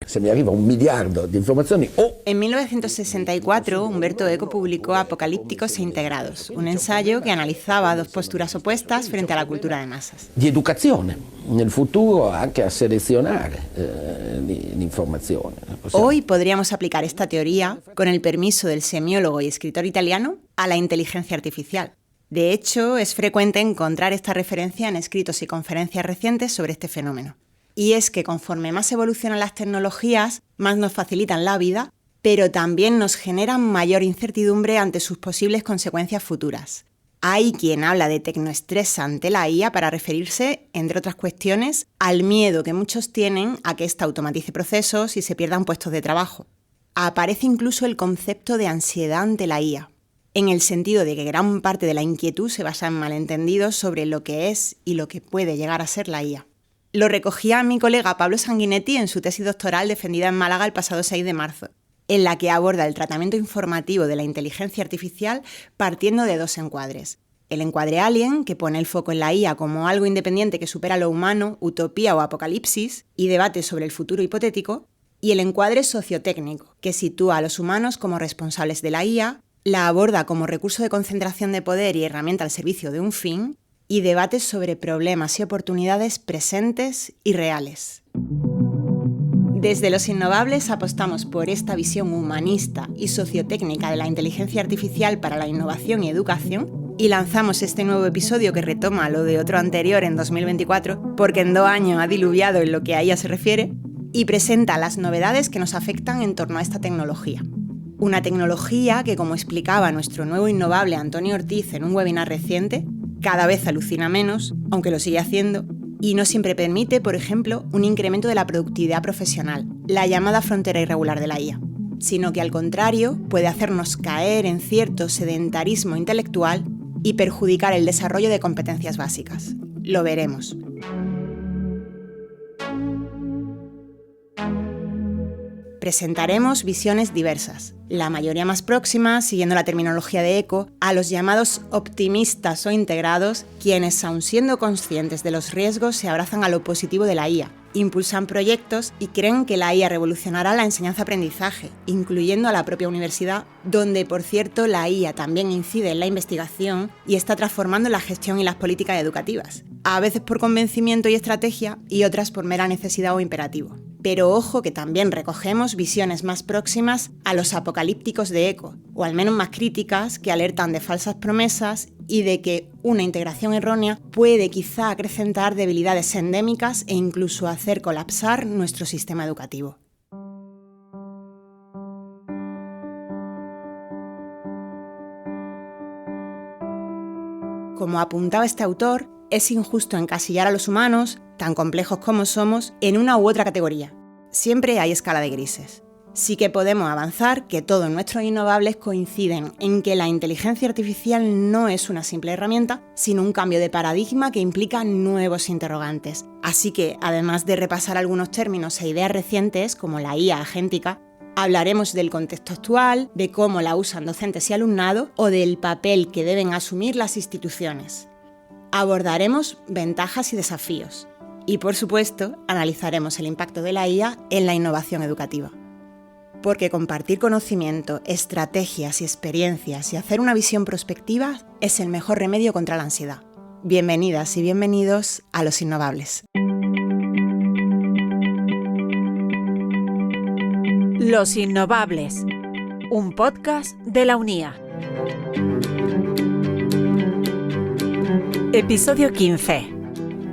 se me arriva un miliardo di informazioni En 1964, Umberto Eco publicó Apocalípticos e Integrados, un ensayo que analizaba dos posturas opuestas frente a la cultura de masas. di educazione nel futuro anche a selezionare l'informazione. Hoy podríamos aplicar esta teoría, con el permiso del semiólogo y escritor italiano, a la inteligencia artificial. De hecho, es frecuente encontrar esta referencia en escritos y conferencias recientes sobre este fenómeno. Y es que conforme más evolucionan las tecnologías, más nos facilitan la vida, pero también nos generan mayor incertidumbre ante sus posibles consecuencias futuras. Hay quien habla de tecnoestrés ante la IA para referirse, entre otras cuestiones, al miedo que muchos tienen a que ésta automatice procesos y se pierdan puestos de trabajo. Aparece incluso el concepto de ansiedad ante la IA, en el sentido de que gran parte de la inquietud se basa en malentendidos sobre lo que es y lo que puede llegar a ser la IA. Lo recogía mi colega Pablo Sanguinetti en su tesis doctoral defendida en Málaga el pasado 6 de marzo, en la que aborda el tratamiento informativo de la inteligencia artificial partiendo de dos encuadres. El encuadre Alien, que pone el foco en la IA como algo independiente que supera lo humano, utopía o apocalipsis, y debate sobre el futuro hipotético, y el encuadre sociotécnico, que sitúa a los humanos como responsables de la IA, la aborda como recurso de concentración de poder y herramienta al servicio de un fin, y debate sobre problemas y oportunidades presentes y reales. Desde Los Innovables apostamos por esta visión humanista y sociotécnica de la inteligencia artificial para la innovación y educación y lanzamos este nuevo episodio que retoma lo de otro anterior en 2024, porque en 2 años ha diluviado en lo que a ella se refiere, y presenta las novedades que nos afectan en torno a esta tecnología. Una tecnología que, como explicaba nuestro nuevo innovable Antonio Ortiz en un webinar reciente, cada vez alucina menos, aunque lo sigue haciendo, y no siempre permite, por ejemplo, un incremento de la productividad profesional, la llamada frontera irregular de la IA, sino que al contrario puede hacernos caer en cierto sedentarismo intelectual y perjudicar el desarrollo de competencias básicas. Lo veremos. Presentaremos visiones diversas, la mayoría más próximas, siguiendo la terminología de Eco, a los llamados optimistas o integrados, quienes, aun siendo conscientes de los riesgos, se abrazan a lo positivo de la IA, impulsan proyectos y creen que la IA revolucionará la enseñanza-aprendizaje, incluyendo a la propia universidad, donde, por cierto, la IA también incide en la investigación y está transformando la gestión y las políticas educativas, a veces por convencimiento y estrategia y otras por mera necesidad o imperativo. Pero ojo que también recogemos visiones más próximas a los apocalípticos de Eco, o al menos más críticas, que alertan de falsas promesas y de que una integración errónea puede quizá acrecentar debilidades endémicas e incluso hacer colapsar nuestro sistema educativo. Como apuntaba este autor, es injusto encasillar a los humanos, tan complejos como somos, en una u otra categoría. Siempre hay escala de grises. Sí que podemos avanzar que todos nuestros innovables coinciden en que la inteligencia artificial no es una simple herramienta, sino un cambio de paradigma que implica nuevos interrogantes. Así que, además de repasar algunos términos e ideas recientes, como la IA agéntica, hablaremos del contexto actual, de cómo la usan docentes y alumnado o del papel que deben asumir las instituciones. Abordaremos ventajas y desafíos y, por supuesto, analizaremos el impacto de la IA en la innovación educativa. Porque compartir conocimiento, estrategias y experiencias y hacer una visión prospectiva es el mejor remedio contra la ansiedad. Bienvenidas y bienvenidos a Los Innovables. Los Innovables, un podcast de la UNIA. Episodio 15.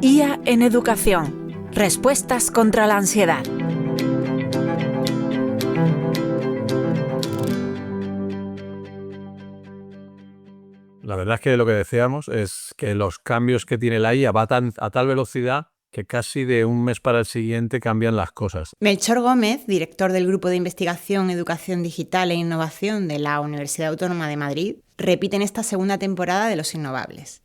IA en educación. Respuestas contra la ansiedad. La verdad es que lo que deseamos es que los cambios que tiene la IA va a tal velocidad que casi de un mes para el siguiente cambian las cosas. Melchor Gómez, director del Grupo de Investigación, Educación Digital e Innovación de la Universidad Autónoma de Madrid, repite en esta segunda temporada de Los Innovables.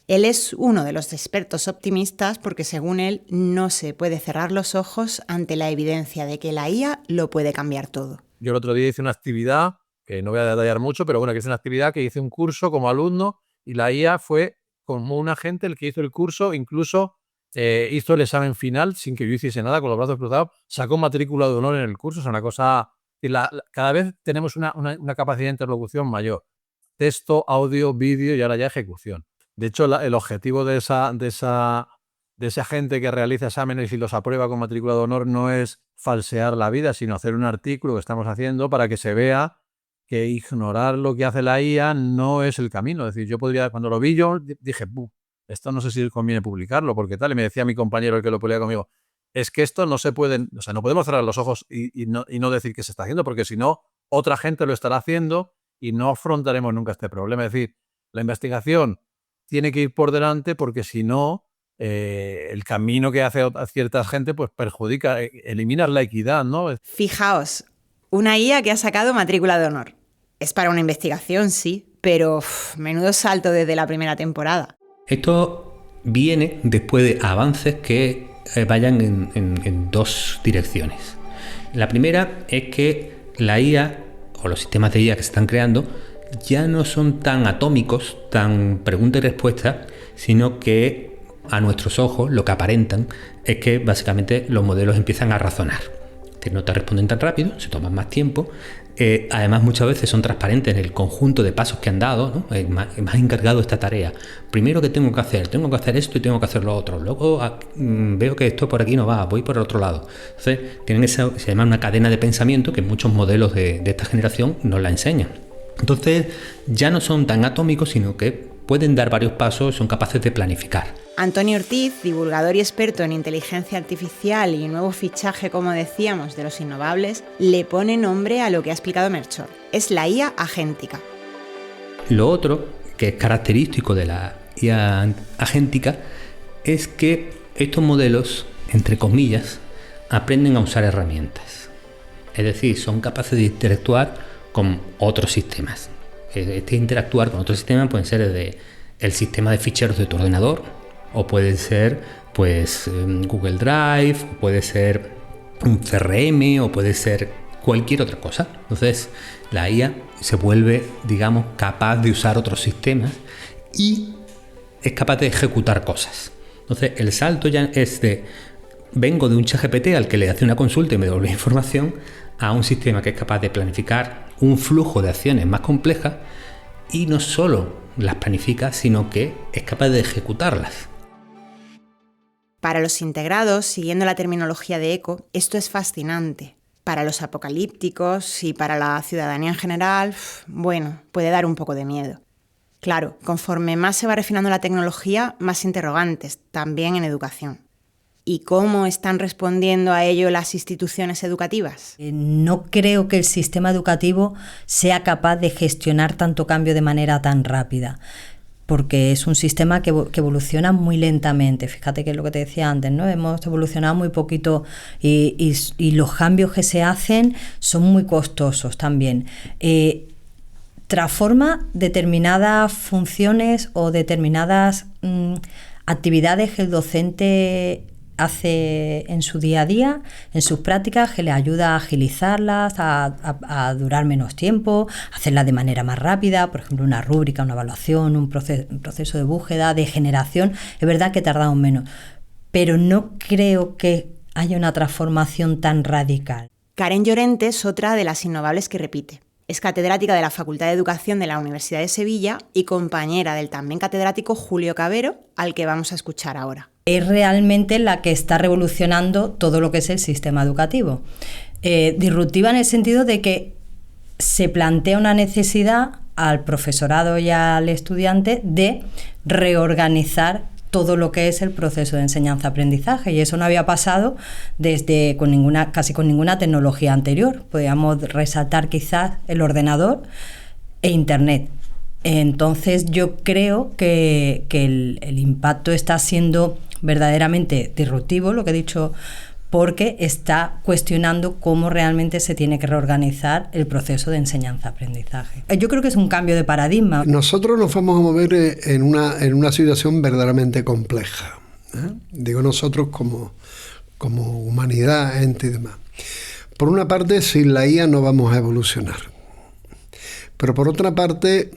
Él es uno de los expertos optimistas porque, según él, no se puede cerrar los ojos ante la evidencia de que la IA lo puede cambiar todo. Yo el otro día hice una actividad, que no voy a detallar mucho, pero bueno, que es una actividad que hice un curso como alumno y la IA fue como un agente el que hizo el curso, incluso hizo el examen final sin que yo hiciese nada, con los brazos cruzados, sacó matrícula de honor en el curso. Es una cosa... cada vez tenemos una capacidad de interlocución mayor. Texto, audio, vídeo y ahora ya ejecución. De hecho, el objetivo de esa gente que realiza exámenes y los aprueba con matrícula de honor no es falsear la vida, sino hacer un artículo que estamos haciendo para que se vea que ignorar lo que hace la IA no es el camino. Es decir, yo podría, cuando lo vi yo, dije, esto no sé si conviene publicarlo, porque tal, y me decía mi compañero, el que lo pelea conmigo, es que esto no se puede, o sea, no podemos cerrar los ojos y no decir que se está haciendo, porque si no, otra gente lo estará haciendo y no afrontaremos nunca este problema. Es decir, la investigación tiene que ir por delante, porque si no, el camino que hace a cierta gente pues perjudica, eliminar la equidad, ¿no? Fijaos, una IA que ha sacado matrícula de honor. Es para una investigación, sí, pero menudo salto desde la primera temporada. Esto viene después de avances que vayan en dos direcciones. La primera es que la IA o los sistemas de IA que se están creando ya no son tan atómicos, tan pregunta y respuesta, sino que a nuestros ojos lo que aparentan es que básicamente los modelos empiezan a razonar. No te responden tan rápido, se toman más tiempo. Además, muchas veces son transparentes en el conjunto de pasos que han dado, ¿no? Me has encargado esta tarea. Primero, ¿qué tengo que hacer? Tengo que hacer esto y tengo que hacer lo otro. Luego veo que esto por aquí no va, voy por el otro lado. Entonces, tienen se llama una cadena de pensamiento que muchos modelos de esta generación nos la enseñan. Entonces, ya no son tan atómicos, sino que pueden dar varios pasos, son capaces de planificar. Antonio Ortiz, divulgador y experto en inteligencia artificial y nuevo fichaje, como decíamos, de los innovables, le pone nombre a lo que ha explicado Melchor. Es la IA agéntica. Lo otro, que es característico de la IA agéntica, es que estos modelos, entre comillas, aprenden a usar herramientas. Es decir, son capaces de interactuar con otros sistemas. Este interactuar con otros sistemas pueden ser desde el sistema de ficheros de tu ordenador, o puede ser pues Google Drive, o puede ser un CRM, o puede ser cualquier otra cosa. Entonces la IA se vuelve, digamos, capaz de usar otros sistemas y es capaz de ejecutar cosas. Entonces el salto ya es de vengo de un ChatGPT al que le hace una consulta y me devuelve información, a un sistema que es capaz de planificar un flujo de acciones más complejas y no solo las planifica, sino que es capaz de ejecutarlas. Para los integrados, siguiendo la terminología de Eco, esto es fascinante. Para los apocalípticos y para la ciudadanía en general, bueno, puede dar un poco de miedo. Claro, conforme más se va refinando la tecnología, más interrogantes, también en educación. ¿Y cómo están respondiendo a ello las instituciones educativas? No creo que el sistema educativo sea capaz de gestionar tanto cambio de manera tan rápida, porque es un sistema que evoluciona muy lentamente. Fíjate que es lo que te decía antes, ¿no? Hemos evolucionado muy poquito y los cambios que se hacen son muy costosos también. Transforma determinadas funciones o determinadas actividades que el docente hace en su día a día, en sus prácticas, que le ayuda a agilizarlas, a durar menos tiempo, a hacerlas de manera más rápida, por ejemplo, una rúbrica, una evaluación, un proceso de búsqueda, de generación. Es verdad que tardamos menos, pero no creo que haya una transformación tan radical. Karen Llorente es otra de las innovables que repite. Es catedrática de la Facultad de Educación de la Universidad de Sevilla y compañera del también catedrático Julio Cabero, al que vamos a escuchar ahora. Es realmente la que está revolucionando todo lo que es el sistema educativo. Disruptiva en el sentido de que se plantea una necesidad al profesorado y al estudiante de reorganizar todo lo que es el proceso de enseñanza-aprendizaje, y eso no había pasado casi con ninguna tecnología anterior. Podríamos resaltar quizás el ordenador e Internet. Entonces yo creo que el impacto está siendo verdaderamente disruptivo, lo que he dicho, porque está cuestionando cómo realmente se tiene que reorganizar el proceso de enseñanza-aprendizaje. Yo creo que es un cambio de paradigma. Nosotros nos vamos a mover en una situación verdaderamente compleja, ¿eh? Digo nosotros como humanidad, ente y demás. Por una parte, sin la IA no vamos a evolucionar. Pero por otra parte,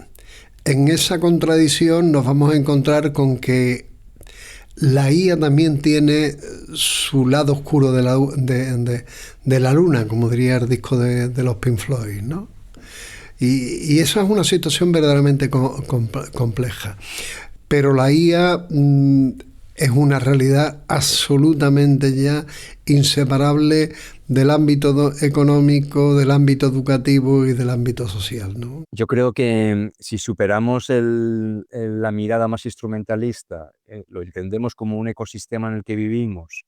en esa contradicción nos vamos a encontrar con que la IA también tiene su lado oscuro de la luna, como diría el disco de los Pink Floyd, ¿no? Y eso es una situación verdaderamente compleja. Pero la IA es una realidad absolutamente ya inseparable del ámbito económico, del ámbito educativo y del ámbito social, ¿no? Yo creo que si superamos la mirada más instrumentalista, lo entendemos como un ecosistema en el que vivimos,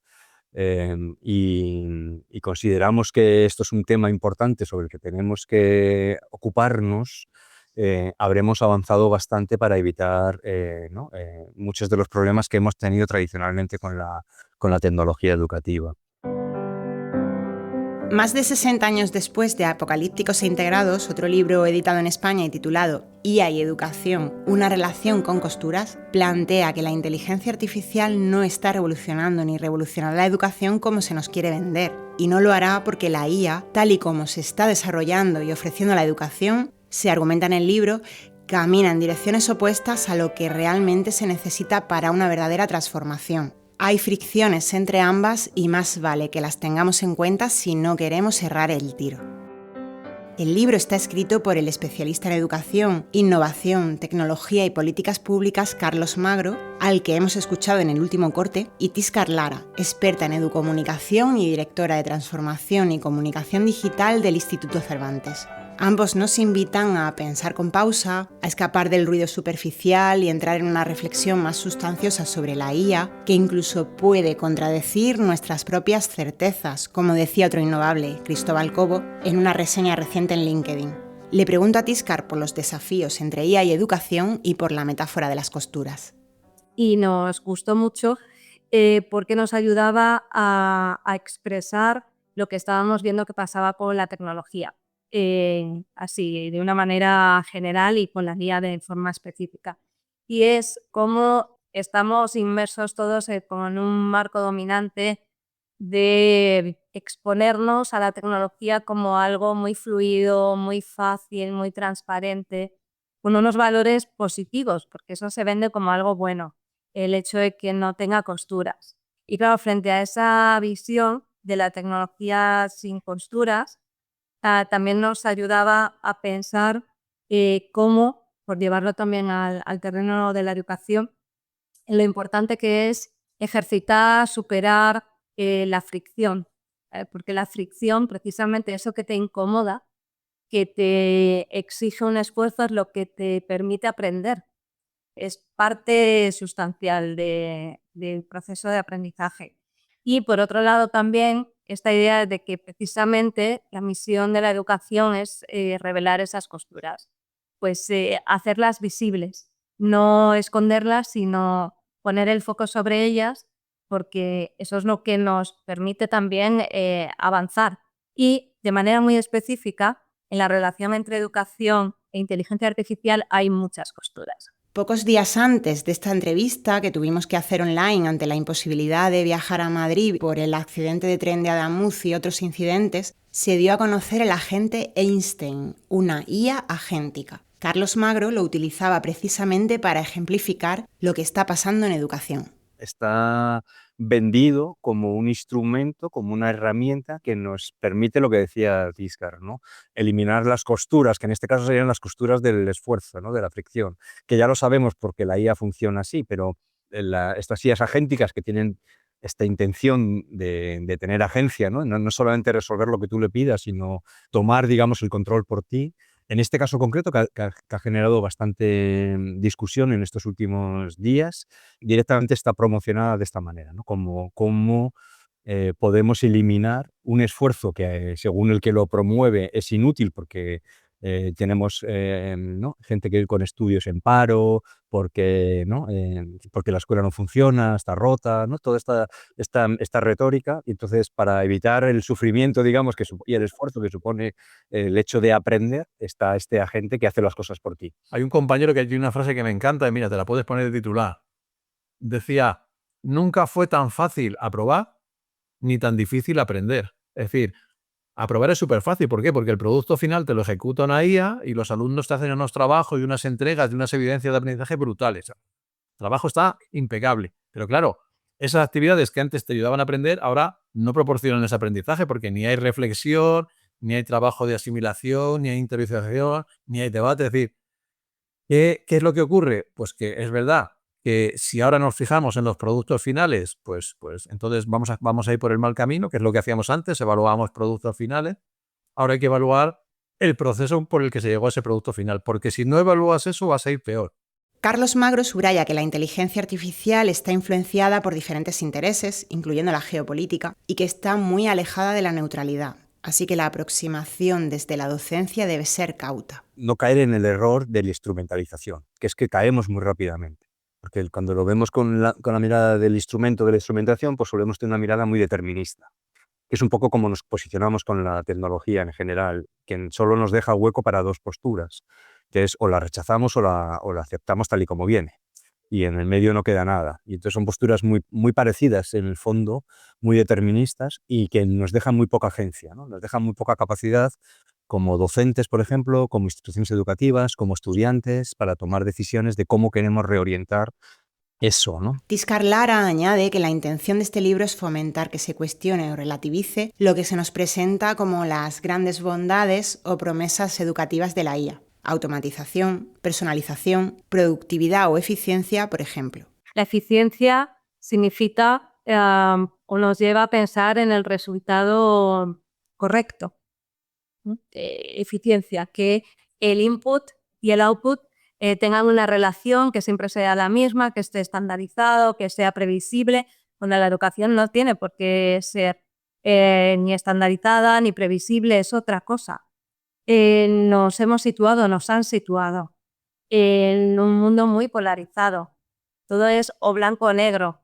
y consideramos que esto es un tema importante sobre el que tenemos que ocuparnos, habremos avanzado bastante para evitar muchos de los problemas que hemos tenido tradicionalmente con la tecnología educativa. Más de 60 años después de Apocalípticos e Integrados, otro libro editado en España y titulado IA y Educación, una relación con costuras, plantea que la inteligencia artificial no está revolucionando ni revolucionará la educación como se nos quiere vender, y no lo hará porque la IA, tal y como se está desarrollando y ofreciendo la educación, se argumenta en el libro, camina en direcciones opuestas a lo que realmente se necesita para una verdadera transformación. Hay fricciones entre ambas y más vale que las tengamos en cuenta si no queremos errar el tiro. El libro está escrito por el especialista en educación, innovación, tecnología y políticas públicas Carlos Magro, al que hemos escuchado en el último corte, y Tiscar Lara, experta en educomunicación y directora de transformación y comunicación digital del Instituto Cervantes. Ambos nos invitan a pensar con pausa, a escapar del ruido superficial y entrar en una reflexión más sustanciosa sobre la IA, que incluso puede contradecir nuestras propias certezas, como decía otro innovable, Cristóbal Cobo, en una reseña reciente en LinkedIn. Le pregunto a Tiscar por los desafíos entre IA y educación y por la metáfora de las costuras. Y nos gustó mucho porque nos ayudaba a expresar lo que estábamos viendo que pasaba con la tecnología. Así de una manera general y con la guía de forma específica. Y es cómo estamos inmersos todos con un marco dominante de exponernos a la tecnología como algo muy fluido, muy fácil, muy transparente, con unos valores positivos, porque eso se vende como algo bueno, el hecho de que no tenga costuras. Y claro, frente a esa visión de la tecnología sin costuras, también nos ayudaba a pensar cómo, por llevarlo también al terreno de la educación, lo importante que es ejercitar, superar la fricción, porque la fricción, precisamente eso que te incomoda, que te exige un esfuerzo, es lo que te permite aprender. Es parte sustancial del proceso de aprendizaje. Y por otro lado también esta idea de que precisamente la misión de la educación es revelar esas costuras, pues hacerlas visibles, no esconderlas, sino poner el foco sobre ellas, porque eso es lo que nos permite también avanzar. Y de manera muy específica, en la relación entre educación e inteligencia artificial hay muchas costuras. Pocos días antes de esta entrevista, que tuvimos que hacer online ante la imposibilidad de viajar a Madrid por el accidente de tren de Ademuz y otros incidentes, se dio a conocer el agente Einstein, una IA agéntica. Carlos Magro lo utilizaba precisamente para ejemplificar lo que está pasando en educación. Está vendido como un instrumento, como una herramienta que nos permite lo que decía Tiscar, ¿no? Eliminar las costuras, que en este caso serían las costuras del esfuerzo, ¿no? De la fricción, que ya lo sabemos porque la IA funciona así, pero estas IAs agénticas que tienen esta intención de tener agencia, ¿no? No solamente resolver lo que tú le pidas, sino tomar, digamos, el control por ti. En este caso concreto, que ha generado bastante discusión en estos últimos días, directamente está promocionada de esta manera, ¿no? Como podemos eliminar un esfuerzo que, según el que lo promueve, es inútil porque tenemos ¿no? gente que con estudios en paro, porque la escuela no funciona, está rota, ¿no? Toda esta retórica. Y entonces, para evitar el sufrimiento, digamos, y el esfuerzo que supone el hecho de aprender, está este agente que hace las cosas por ti. Hay un compañero que tiene una frase que me encanta y mira, te la puedes poner de titular. Decía, nunca fue tan fácil aprobar ni tan difícil aprender. Es decir, aprobar es súper fácil. ¿Por qué? Porque el producto final te lo ejecuta una IA y los alumnos te hacen unos trabajos y unas entregas de unas evidencias de aprendizaje brutales. El trabajo está impecable. Pero claro, esas actividades que antes te ayudaban a aprender, ahora no proporcionan ese aprendizaje porque ni hay reflexión, ni hay trabajo de asimilación, ni hay interiorización, ni hay debate. Es decir, ¿qué es lo que ocurre? Pues que es verdad que si ahora nos fijamos en los productos finales, pues entonces vamos a ir por el mal camino, que es lo que hacíamos antes, evaluábamos productos finales. Ahora hay que evaluar el proceso por el que se llegó a ese producto final, porque si no evalúas eso vas a ir peor. Carlos Magro subraya que la inteligencia artificial está influenciada por diferentes intereses, incluyendo la geopolítica, y que está muy alejada de la neutralidad. Así que la aproximación desde la docencia debe ser cauta. No caer en el error de la instrumentalización, que es que caemos muy rápidamente. Porque cuando lo vemos con la mirada del instrumento, de la instrumentación, pues solemos tener una mirada muy determinista. Que es un poco como nos posicionamos con la tecnología en general, que solo nos deja hueco para dos posturas, que es o la rechazamos o la aceptamos tal y como viene. Y en el medio no queda nada. Y entonces son posturas muy, muy parecidas en el fondo, muy deterministas y que nos dejan muy poca agencia, ¿no? Nos dejan muy poca capacidad como docentes, por ejemplo, como instituciones educativas, como estudiantes, para tomar decisiones de cómo queremos reorientar eso, ¿no? Tiscar Lara añade que la intención de este libro es fomentar que se cuestione o relativice lo que se nos presenta como las grandes bondades o promesas educativas de la IA. Automatización, personalización, productividad o eficiencia, por ejemplo. La eficiencia significa o nos lleva a pensar en el resultado correcto. Eficiencia, que el input y el output tengan una relación que siempre sea la misma, que esté estandarizado, que sea previsible, donde la educación no tiene por qué ser ni estandarizada ni previsible, es otra cosa. Nos han situado en un mundo muy polarizado. Todo es o blanco o negro,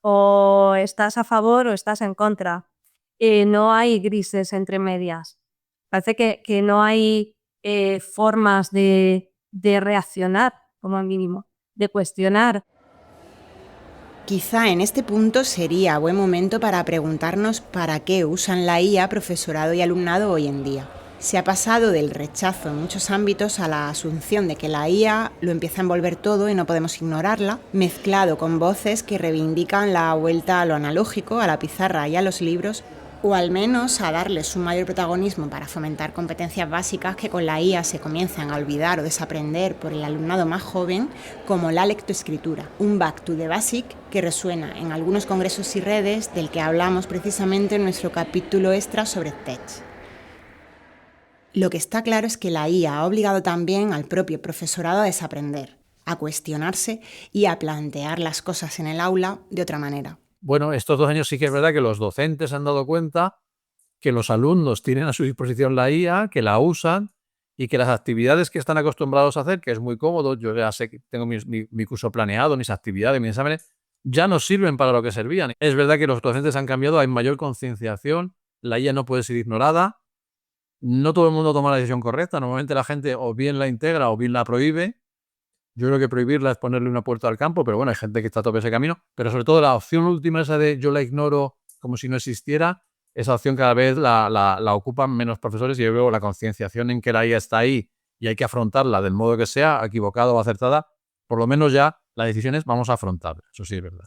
o estás a favor o estás en contra. No hay grises entre medias. Parece que no hay formas de reaccionar, como mínimo, de cuestionar. Quizá en este punto sería buen momento para preguntarnos para qué usan la IA profesorado y alumnado hoy en día. Se ha pasado del rechazo en muchos ámbitos a la asunción de que la IA lo empieza a envolver todo y no podemos ignorarla, mezclado con voces que reivindican la vuelta a lo analógico, a la pizarra y a los libros, o al menos a darles un mayor protagonismo para fomentar competencias básicas que con la IA se comienzan a olvidar o desaprender por el alumnado más joven, como la lectoescritura, un back to the basic que resuena en algunos congresos y redes del que hablamos precisamente en nuestro capítulo extra sobre TED. Lo que está claro es que la IA ha obligado también al propio profesorado a desaprender, a cuestionarse y a plantear las cosas en el aula de otra manera. Bueno, estos 2 años sí que es verdad que los docentes han dado cuenta que los alumnos tienen a su disposición la IA, que la usan y que las actividades que están acostumbrados a hacer, que es muy cómodo, yo ya sé que tengo mi curso planeado, mis actividades, mis exámenes, ya no sirven para lo que servían. Es verdad que los docentes han cambiado, hay mayor concienciación, la IA no puede ser ignorada, no todo el mundo toma la decisión correcta, normalmente la gente o bien la integra o bien la prohíbe. Yo creo que prohibirla es ponerle una puerta al campo, pero bueno, hay gente que está a tope ese camino. Pero sobre todo la opción última, esa de yo la ignoro como si no existiera, esa opción cada vez la ocupan menos profesores y yo veo la concienciación en que la IA está ahí y hay que afrontarla del modo que sea, equivocada o acertada, por lo menos ya la decisión es vamos a afrontarla. Eso sí es verdad.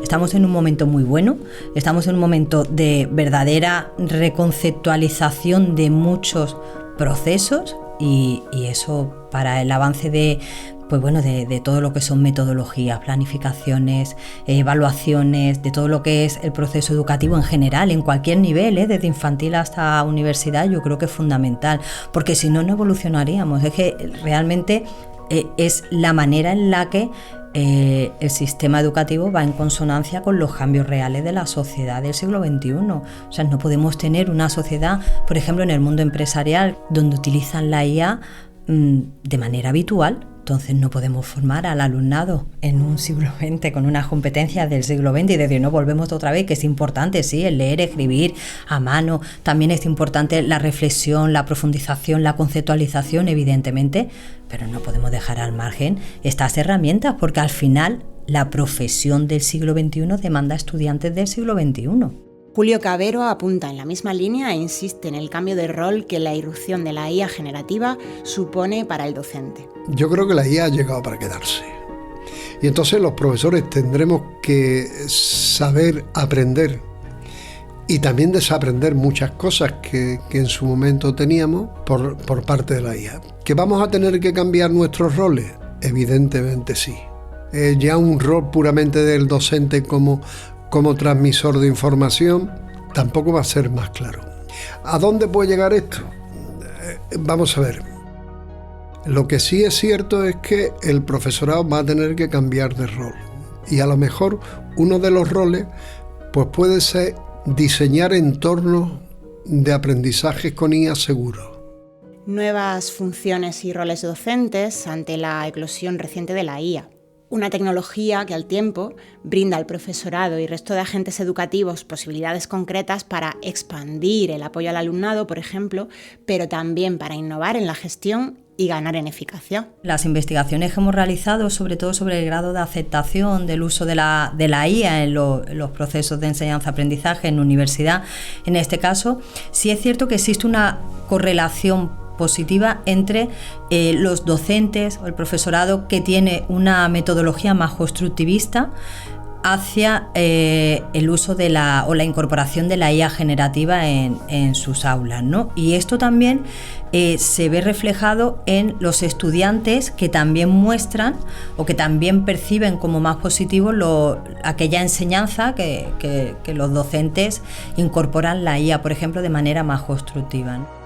Estamos en un momento muy bueno, estamos en un momento de verdadera reconceptualización de muchos procesos y eso para el avance de todo lo que son metodologías, planificaciones, evaluaciones, de todo lo que es el proceso educativo en general, en cualquier nivel, desde infantil hasta universidad, yo creo que es fundamental, porque si no, no evolucionaríamos. Es que realmente es la manera en la que el sistema educativo va en consonancia con los cambios reales de la sociedad del siglo XXI. O sea, no podemos tener una sociedad, por ejemplo, en el mundo empresarial, donde utilizan la IA de manera habitual. Entonces no podemos formar al alumnado en un siglo XX con unas competencias del siglo XX y decir, no, volvemos otra vez, que es importante, sí, el leer, escribir a mano, también es importante la reflexión, la profundización, la conceptualización, evidentemente, pero no podemos dejar al margen estas herramientas porque al final la profesión del siglo XXI demanda estudiantes del siglo XXI. Julio Cavero apunta en la misma línea e insiste en el cambio de rol que la irrupción de la IA generativa supone para el docente. Yo creo que la IA ha llegado para quedarse. Y entonces los profesores tendremos que saber aprender y también desaprender muchas cosas que en su momento teníamos por parte de la IA. ¿Que vamos a tener que cambiar nuestros roles? Evidentemente sí. Ya un rol puramente del docente como transmisor de información tampoco va a ser más claro. ¿A dónde puede llegar esto? Vamos a ver. Lo que sí es cierto es que el profesorado va a tener que cambiar de rol. Y a lo mejor uno de los roles pues puede ser diseñar entornos de aprendizaje con IA seguros. Nuevas funciones y roles docentes ante la eclosión reciente de la IA. Una tecnología que al tiempo brinda al profesorado y resto de agentes educativos posibilidades concretas para expandir el apoyo al alumnado, por ejemplo, pero también para innovar en la gestión y ganar en eficacia. Las investigaciones que hemos realizado, sobre todo sobre el grado de aceptación del uso de la IA en los procesos de enseñanza-aprendizaje en universidad, en este caso, sí es cierto que existe una correlación positiva entre los docentes o el profesorado que tiene una metodología más constructivista hacia el uso de la incorporación de la IA generativa en sus aulas, ¿no? Y esto también se ve reflejado en los estudiantes que también muestran o que también perciben como más positivo aquella enseñanza que los docentes incorporan la IA, por ejemplo, de manera más constructiva, ¿no?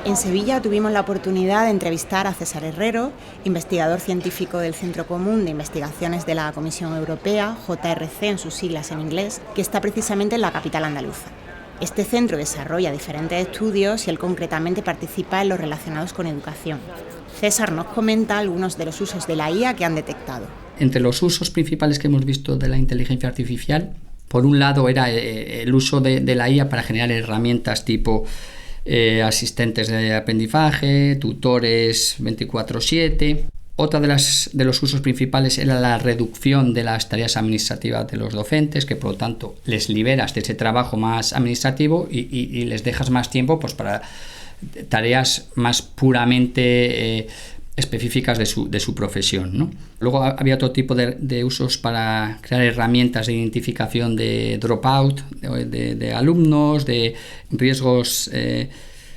En Sevilla tuvimos la oportunidad de entrevistar a César Herrero, investigador científico del Centro Común de Investigaciones de la Comisión Europea, JRC en sus siglas en inglés, que está precisamente en la capital andaluza. Este centro desarrolla diferentes estudios y él concretamente participa en los relacionados con educación. César nos comenta algunos de los usos de la IA que han detectado. Entre los usos principales que hemos visto de la inteligencia artificial, por un lado era el uso de la IA para generar herramientas tipo asistentes de aprendizaje, tutores 24/7. Otra de los usos principales era la reducción de las tareas administrativas de los docentes, que por lo tanto les liberas de ese trabajo más administrativo y les dejas más tiempo pues, para tareas más puramente específicas de su profesión, ¿no? Luego había otro tipo de usos para crear herramientas de identificación de dropout, de alumnos, de riesgos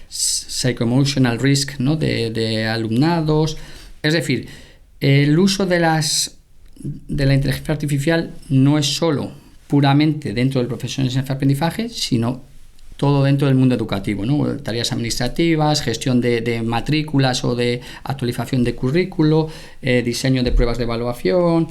psychoemotional risk, ¿no? de alumnados. Es decir, el uso de la inteligencia artificial no es solo puramente dentro del proceso de enseñanza-aprendizaje, sino todo dentro del mundo educativo, ¿no? Tareas administrativas, gestión de matrículas o de actualización de currículo, diseño de pruebas de evaluación,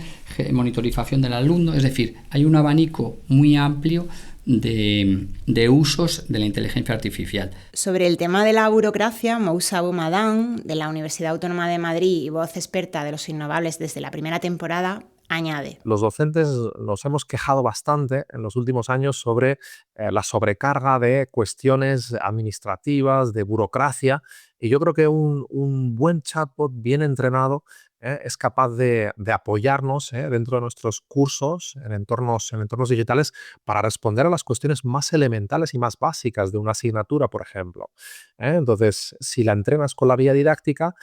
monitorización del alumno. Es decir, hay un abanico muy amplio de usos de la inteligencia artificial. Sobre el tema de la burocracia, Moussa Boumadane, de la Universidad Autónoma de Madrid y voz experta de los innovables desde la primera temporada, añade. Los docentes nos hemos quejado bastante en los últimos años sobre la sobrecarga de cuestiones administrativas, de burocracia, y yo creo que un buen chatbot bien entrenado es capaz de apoyarnos dentro de nuestros cursos en entornos digitales para responder a las cuestiones más elementales y más básicas de una asignatura, por ejemplo. Entonces, si la entrenas con la vía didáctica,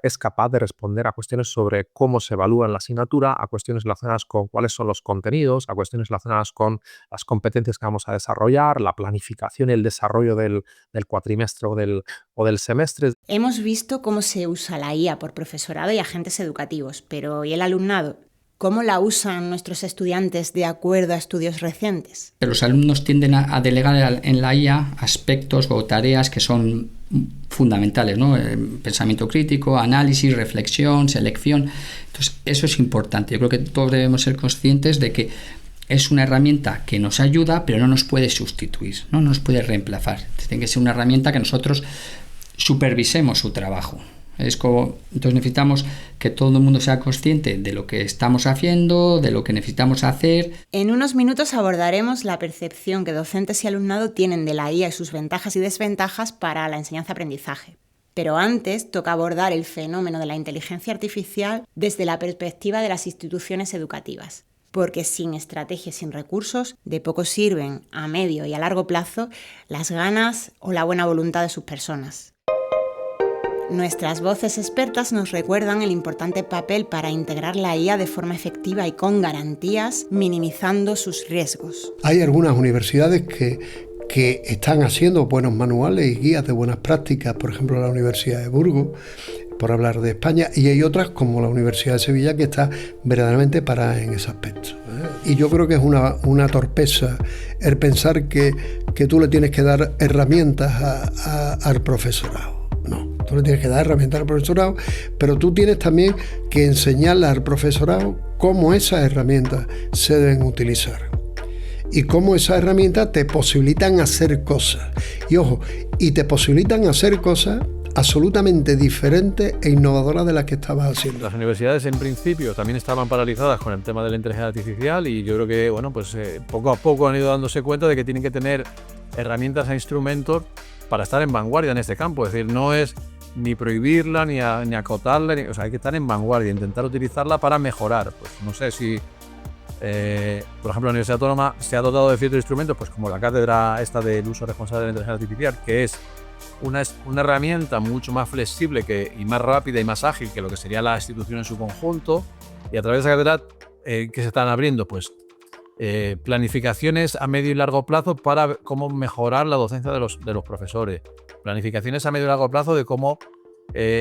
es capaz de responder a cuestiones sobre cómo se evalúa en la asignatura, a cuestiones relacionadas con cuáles son los contenidos, a cuestiones relacionadas con las competencias que vamos a desarrollar, la planificación y el desarrollo del cuatrimestre o del semestre. Hemos visto cómo se usa la IA por profesorado y agentes educativos, pero ¿y el alumnado? ¿Cómo la usan nuestros estudiantes de acuerdo a estudios recientes? Los alumnos tienden a delegar en la IA aspectos o tareas que son fundamentales, ¿no? Pensamiento crítico, análisis, reflexión, selección. Entonces, eso es importante. Yo creo que todos debemos ser conscientes de que es una herramienta que nos ayuda, pero no nos puede sustituir, no nos puede reemplazar. Tiene que ser una herramienta que nosotros supervisemos su trabajo. Entonces necesitamos que todo el mundo sea consciente de lo que estamos haciendo, de lo que necesitamos hacer. En unos minutos abordaremos la percepción que docentes y alumnado tienen de la IA y sus ventajas y desventajas para la enseñanza-aprendizaje. Pero antes toca abordar el fenómeno de la inteligencia artificial desde la perspectiva de las instituciones educativas. porque sin estrategia y sin recursos, de poco sirven a medio y a largo plazo las ganas o la buena voluntad de sus personas. Nuestras voces expertas nos recuerdan el importante papel para integrar la IA de forma efectiva y con garantías, minimizando sus riesgos. Hay algunas universidades que están haciendo buenos manuales y guías de buenas prácticas, por ejemplo la Universidad de Burgos, por hablar de España, y hay otras como la Universidad de Sevilla que está verdaderamente parada en ese aspecto, ¿eh? Y yo creo que es una torpeza el pensar que tú le tienes que dar herramientas al profesorado. No, tú le tienes que dar herramientas al profesorado, pero tú tienes también que enseñarle al profesorado cómo esas herramientas se deben utilizar y cómo esas herramientas te posibilitan hacer cosas. Y ojo, y te posibilitan hacer cosas absolutamente diferentes e innovadoras de las que estabas haciendo. Las universidades en principio también estaban paralizadas con el tema de la inteligencia artificial y yo creo que poco a poco han ido dándose cuenta de que tienen que tener herramientas e instrumentos para estar en vanguardia en este campo. Es decir, no es ni prohibirla, ni acotarla, hay que estar en vanguardia, intentar utilizarla para mejorar. Pues no sé si, por ejemplo, la Universidad Autónoma se ha dotado de ciertos instrumentos, pues como la cátedra esta del uso responsable de la inteligencia artificial, que es una herramienta mucho más flexible y más rápida y más ágil que lo que sería la institución en su conjunto, y a través de esa cátedra que se están abriendo, pues planificaciones a medio y largo plazo para cómo mejorar la docencia de los profesores, planificaciones a medio y largo plazo de cómo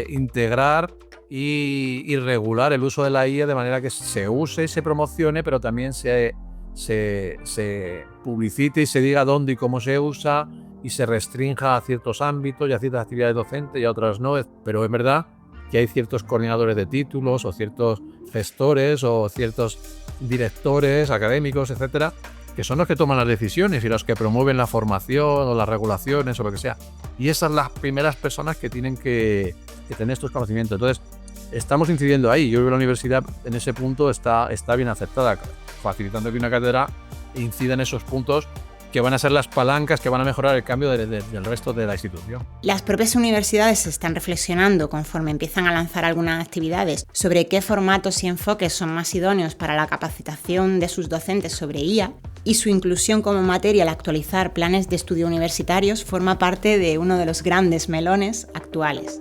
integrar y regular el uso de la IA de manera que se use y se promocione, pero también se publicite y se diga dónde y cómo se usa y se restrinja a ciertos ámbitos y a ciertas actividades docentes y a otras no. Pero es verdad que hay ciertos coordinadores de títulos o ciertos gestores o ciertos directores académicos, etcétera, que son los que toman las decisiones y los que promueven la formación o las regulaciones o lo que sea. Y esas son las primeras personas que tienen que tener estos conocimientos. Entonces, estamos incidiendo ahí. Yo creo que la universidad en ese punto está bien aceptada, facilitando que una cátedra incida en esos puntos que van a ser las palancas que van a mejorar el cambio del resto de la institución. Las propias universidades están reflexionando conforme empiezan a lanzar algunas actividades sobre qué formatos y enfoques son más idóneos para la capacitación de sus docentes sobre IA, y su inclusión como materia al actualizar planes de estudio universitarios forma parte de uno de los grandes melones actuales.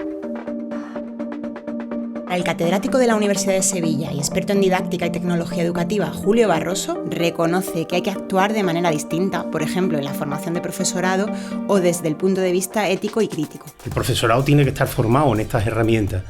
El catedrático de la Universidad de Sevilla y experto en didáctica y tecnología educativa, Julio Barroso, reconoce que hay que actuar de manera distinta, por ejemplo, en la formación de profesorado o desde el punto de vista ético y crítico. El profesorado tiene que estar formado en estas herramientas.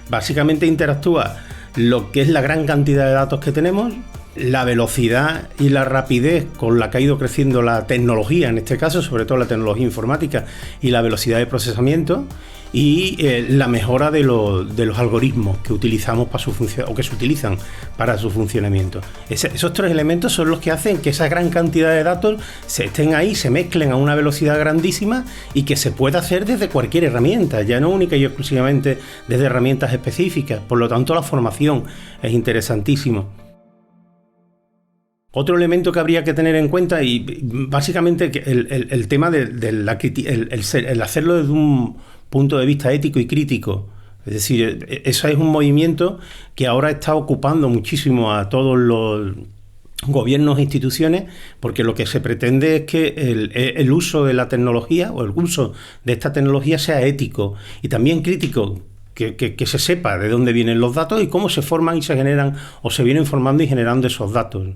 Básicamente interactúa lo que es la gran cantidad de datos que tenemos, la velocidad y la rapidez con la que ha ido creciendo la tecnología, en este caso, sobre todo la tecnología informática y la velocidad de procesamiento, y la mejora de los algoritmos que utilizamos para su función o que se utilizan para su funcionamiento. Esos tres elementos son los que hacen que esa gran cantidad de datos estén ahí, se mezclen a una velocidad grandísima y que se pueda hacer desde cualquier herramienta, ya no única y exclusivamente desde herramientas específicas. Por lo tanto, la formación es interesantísimo. Otro elemento que habría que tener en cuenta, y básicamente el tema el hacerlo desde un punto de vista ético y crítico. Es decir, eso es un movimiento que ahora está ocupando muchísimo a todos los gobiernos e instituciones, porque lo que se pretende es que el uso de la tecnología o el uso de esta tecnología sea ético y también crítico, que se sepa de dónde vienen los datos y cómo se forman y se generan o se vienen formando y generando esos datos.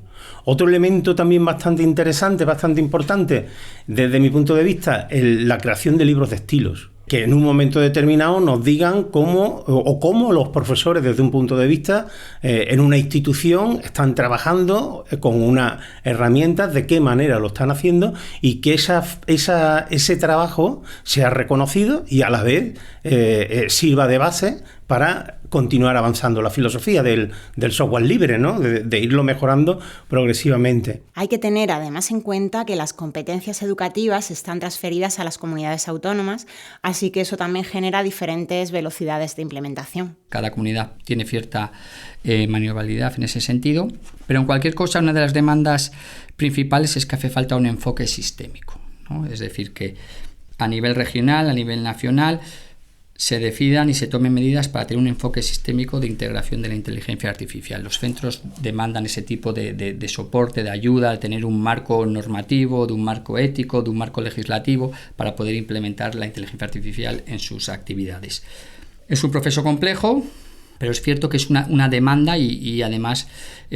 Otro elemento también bastante interesante, bastante importante desde mi punto de vista, la creación de libros de estilos, que en un momento determinado nos digan cómo los profesores desde un punto de vista en una institución están trabajando con unas herramientas, de qué manera lo están haciendo y que ese trabajo sea reconocido y a la vez sirva de base para continuar avanzando la filosofía del software libre, ¿no? De irlo mejorando progresivamente. Hay que tener además en cuenta que las competencias educativas están transferidas a las comunidades autónomas, así que eso también genera diferentes velocidades de implementación. Cada comunidad tiene cierta maniobrabilidad en ese sentido, pero en cualquier cosa una de las demandas principales es que hace falta un enfoque sistémico, ¿no? Es decir, que a nivel regional, a nivel nacional, se decidan y se tomen medidas para tener un enfoque sistémico de integración de la inteligencia artificial. Los centros demandan ese tipo de soporte, de ayuda, de tener un marco normativo, de un marco ético, de un marco legislativo para poder implementar la inteligencia artificial en sus actividades. Es un proceso complejo, pero es cierto que es una demanda y además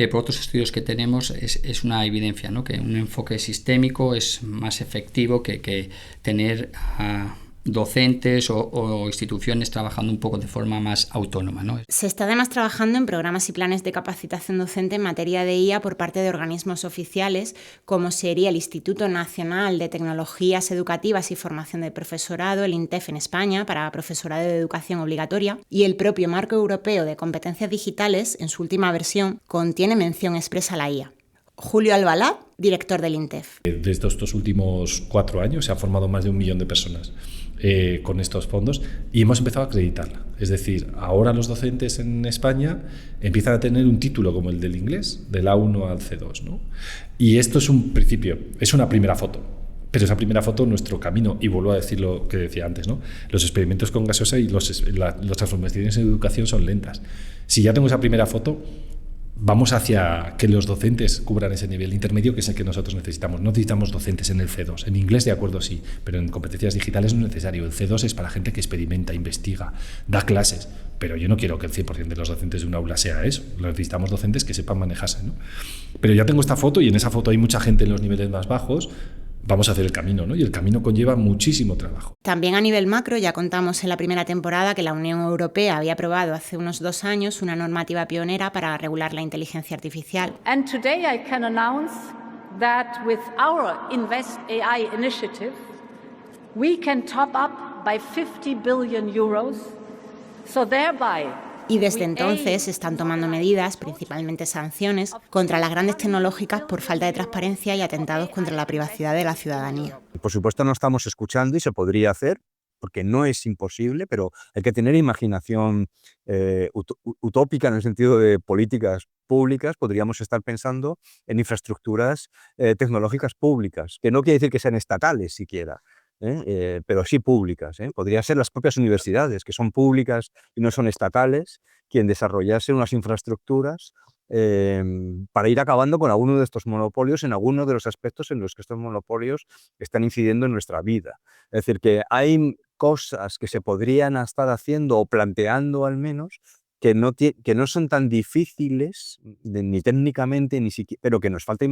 por otros estudios que tenemos es una evidencia, ¿no? Que un enfoque sistémico es más efectivo que tener docentes o instituciones trabajando un poco de forma más autónoma, ¿no? Se está además trabajando en programas y planes de capacitación docente en materia de IA por parte de organismos oficiales, como sería el Instituto Nacional de Tecnologías Educativas y Formación del Profesorado, el INTEF en España, para profesorado de educación obligatoria, y el propio Marco Europeo de Competencias Digitales, en su última versión, contiene mención expresa a la IA. Julio Albalá, director del INTEF. Desde estos últimos 4 años se han formado más de 1 millón de personas con estos fondos y hemos empezado a acreditarla. Es decir, ahora los docentes en España empiezan a tener un título como el del inglés, del A1 al C2, ¿no? Y esto es un principio, es una primera foto. Pero esa primera foto, nuestro camino, y vuelvo a decir lo que decía antes, ¿no? Los experimentos con gaseosa y las transformaciones en educación son lentas. Si ya tengo esa primera foto, vamos hacia que los docentes cubran ese nivel intermedio, que es el que nosotros necesitamos. No necesitamos docentes en el C2. En inglés, de acuerdo, sí, pero en competencias digitales no es necesario. El C2 es para gente que experimenta, investiga, da clases. Pero yo no quiero que el 100% de los docentes de un aula sea eso. Necesitamos docentes que sepan manejarse, ¿no? Pero ya tengo esta foto y en esa foto hay mucha gente en los niveles más bajos. Vamos a hacer el camino, ¿no? Y el camino conlleva muchísimo trabajo. También a nivel macro, ya contamos en la primera temporada que la Unión Europea había aprobado hace unos 2 años una normativa pionera para regular la inteligencia artificial. And today I can announce that with our Invest AI initiative, we can top up by 50 billion euros, so thereby Y desde entonces se están tomando medidas, principalmente sanciones, contra las grandes tecnológicas por falta de transparencia y atentados contra la privacidad de la ciudadanía. Por supuesto no estamos escuchando y se podría hacer, porque no es imposible, pero hay que tener imaginación utópica en el sentido de políticas públicas. Podríamos estar pensando en infraestructuras tecnológicas públicas, que no quiere decir que sean estatales siquiera. Pero sí públicas. Podría ser las propias universidades, que son públicas y no son estatales, quien desarrollase unas infraestructuras para ir acabando con alguno de estos monopolios en algunos de los aspectos en los que estos monopolios están incidiendo en nuestra vida. Es decir, que hay cosas que se podrían estar haciendo o planteando al menos que no son tan difíciles ni técnicamente, ni siquiera, pero que nos falta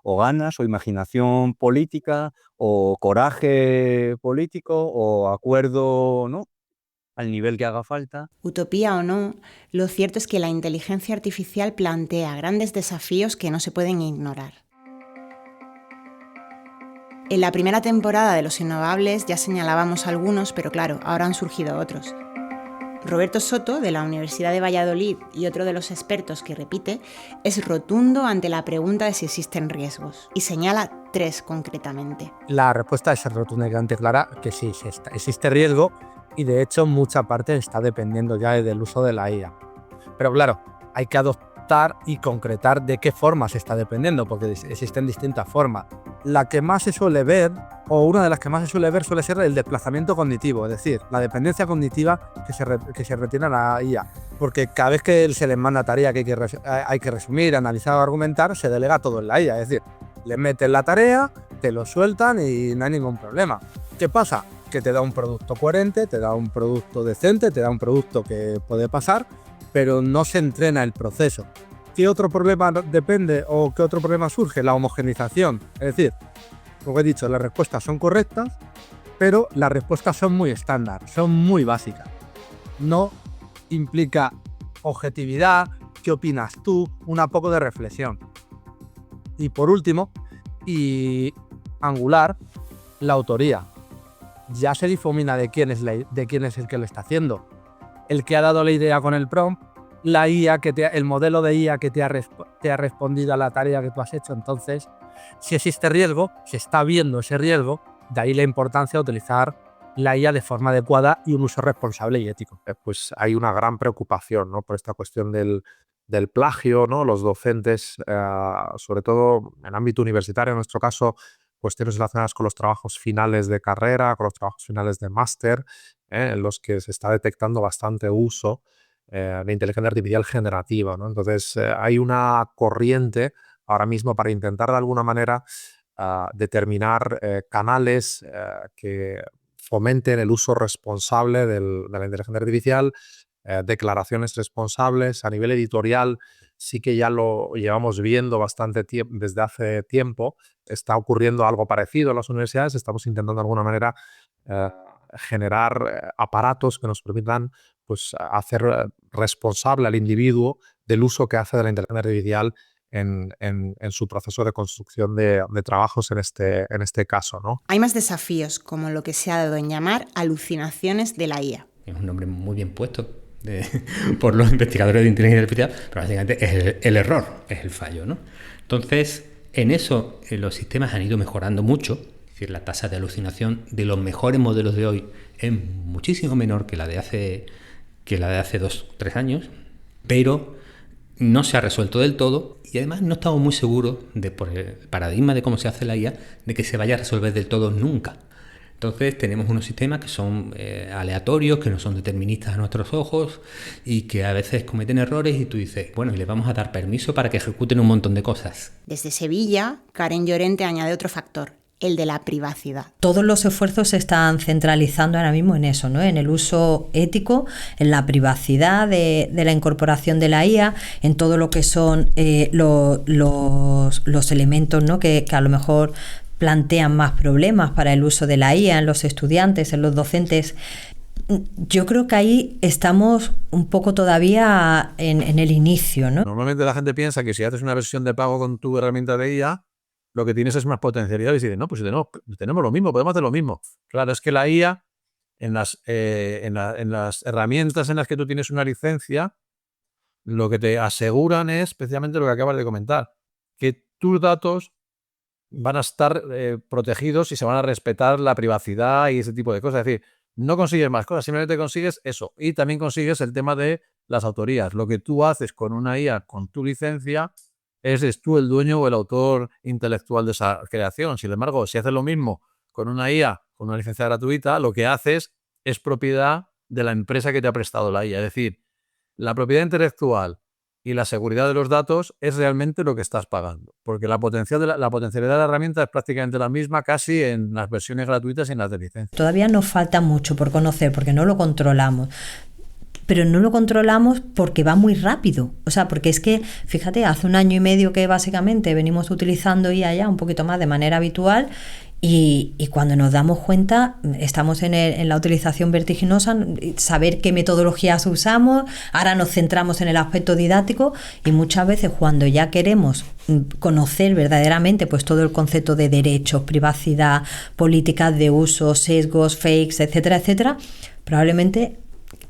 o ganas o imaginación política o coraje político o acuerdo, ¿no?, al nivel que haga falta. Utopía o no, lo cierto es que la inteligencia artificial plantea grandes desafíos que no se pueden ignorar. En la primera temporada de Los Innovables ya señalábamos algunos, pero claro, ahora han surgido otros. Roberto Soto, de la Universidad de Valladolid y otro de los expertos que repite, es rotundo ante la pregunta de si existen riesgos y señala 3 concretamente. La respuesta es rotunda y clara que sí, existe riesgo y de hecho mucha parte está dependiendo ya del uso de la IA. Pero claro, hay que adoptar y concretar de qué forma se está dependiendo, porque existen distintas formas. La que más se suele ver, o una de las que más se suele ver, suele ser el desplazamiento cognitivo, es decir, la dependencia cognitiva que se retiene a la IA. Porque cada vez que se les manda tarea que hay que resumir, analizar o argumentar, se delega todo en la IA. Es decir, le meten la tarea, te lo sueltan y no hay ningún problema. ¿Qué pasa? Que te da un producto coherente, te da un producto decente, te da un producto que puede pasar, pero no se entrena el proceso. ¿Qué otro problema depende o qué otro problema surge? La homogeneización. Es decir, como he dicho, las respuestas son correctas, pero las respuestas son muy estándar, son muy básicas. No implica objetividad, qué opinas tú, un poco de reflexión. Y por último, y angular, la autoría. Ya se difumina de quién es el que lo está haciendo. El que ha dado la idea con el prompt, la IA el modelo de IA que te ha respondido a la tarea que tú has hecho. Entonces, si existe riesgo, se está viendo ese riesgo, de ahí la importancia de utilizar la IA de forma adecuada y un uso responsable y ético. Pues hay una gran preocupación, ¿no?, por esta cuestión del plagio, ¿no? Los docentes, sobre todo en ámbito universitario, en nuestro caso, cuestiones relacionadas con los trabajos finales de carrera, con los trabajos finales de máster, en los que se está detectando bastante uso de inteligencia artificial generativa, ¿no? Entonces, hay una corriente ahora mismo para intentar de alguna manera determinar canales que fomenten el uso responsable de la inteligencia artificial, declaraciones responsables. A nivel editorial sí que ya lo llevamos viendo bastante tiempo, desde hace tiempo. Está ocurriendo algo parecido en las universidades. Estamos intentando de alguna manera generar aparatos que nos permitan pues, hacer responsable al individuo del uso que hace de la inteligencia artificial en su proceso de construcción de trabajos en este caso, ¿no? Hay más desafíos, como lo que se ha dado en llamar alucinaciones de la IA. Es un nombre muy bien puesto por los investigadores de inteligencia artificial, pero básicamente es el error, es el fallo, ¿no? Entonces, en eso los sistemas han ido mejorando mucho. Es decir, la tasa de alucinación de los mejores modelos de hoy es muchísimo menor que la de hace 2-3 años, pero no se ha resuelto del todo y además no estamos muy seguros, por el paradigma de cómo se hace la IA, de que se vaya a resolver del todo nunca. Entonces tenemos unos sistemas que son aleatorios, que no son deterministas a nuestros ojos y que a veces cometen errores y tú dices, bueno, y les vamos a dar permiso para que ejecuten un montón de cosas. Desde Sevilla, Karen Llorente añade otro factor, el de la privacidad. Todos los esfuerzos se están centralizando ahora mismo en eso, ¿no? En el uso ético, en la privacidad de la incorporación de la IA, en todo lo que son los elementos, ¿no? que a lo mejor plantean más problemas para el uso de la IA en los estudiantes, en los docentes. Yo creo que ahí estamos un poco todavía en el inicio, ¿no? Normalmente la gente piensa que si haces una versión de pago con tu herramienta de IA, lo que tienes es más potencialidad y dices, no, pues tenemos lo mismo, podemos hacer lo mismo. Claro, es que la IA, en las herramientas en las que tú tienes una licencia, lo que te aseguran es especialmente lo que acabas de comentar, que tus datos van a estar protegidos y se van a respetar la privacidad y ese tipo de cosas. Es decir, no consigues más cosas, simplemente consigues eso. Y también consigues el tema de las autorías. Lo que tú haces con una IA, con tu licencia, eres tú el dueño o el autor intelectual de esa creación. Sin embargo, si haces lo mismo con una IA, con una licencia gratuita, lo que haces es propiedad de la empresa que te ha prestado la IA. Es decir, la propiedad intelectual y la seguridad de los datos es realmente lo que estás pagando. Porque la potencialidad de la herramienta es prácticamente la misma casi en las versiones gratuitas y en las de licencia. Todavía nos falta mucho por conocer porque no lo controlamos. Pero no lo controlamos porque va muy rápido. O sea, porque es que, fíjate, hace 1 año y medio que básicamente venimos utilizando IA ya un poquito más de manera habitual y cuando nos damos cuenta estamos en la utilización vertiginosa, saber qué metodologías usamos, ahora nos centramos en el aspecto didáctico y muchas veces cuando ya queremos conocer verdaderamente pues todo el concepto de derechos, privacidad, políticas de uso, sesgos, fakes, etcétera, etcétera, probablemente...